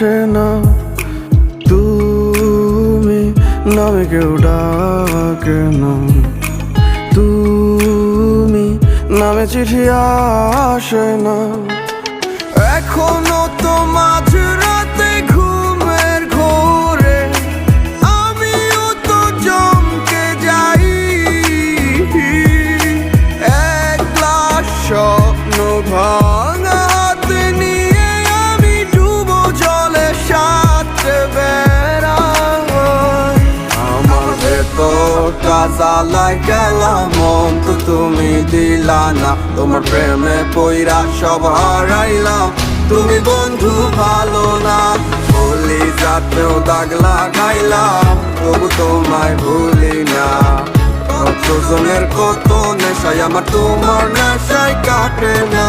আসে না, তুমি নামে কেউ ডাকে না, তুমি নামে চিঠি আসে না। এখনো তো মাঝরাতে ঘুমের ঘোরে আমিও তো চমকে যাই। এক গ্লাস স্বপ্ন ভাঙা হাতে নিয়ে আমি ডুবো জলে সাঁতরে বেড়াই। আমার ভেতরটা জ্বালায় গেলাম, মন তো তুমি দিলা না। তোমার প্রেমে পইরা সব হারাইলাম, তুমি বন্ধু ভালো না। বলি যাতেও দাগ লাগাইলাম, তবু তোমায় ভুলি না। কতজনের কত নেশায় আমার তোমার নেশায় কাটে না।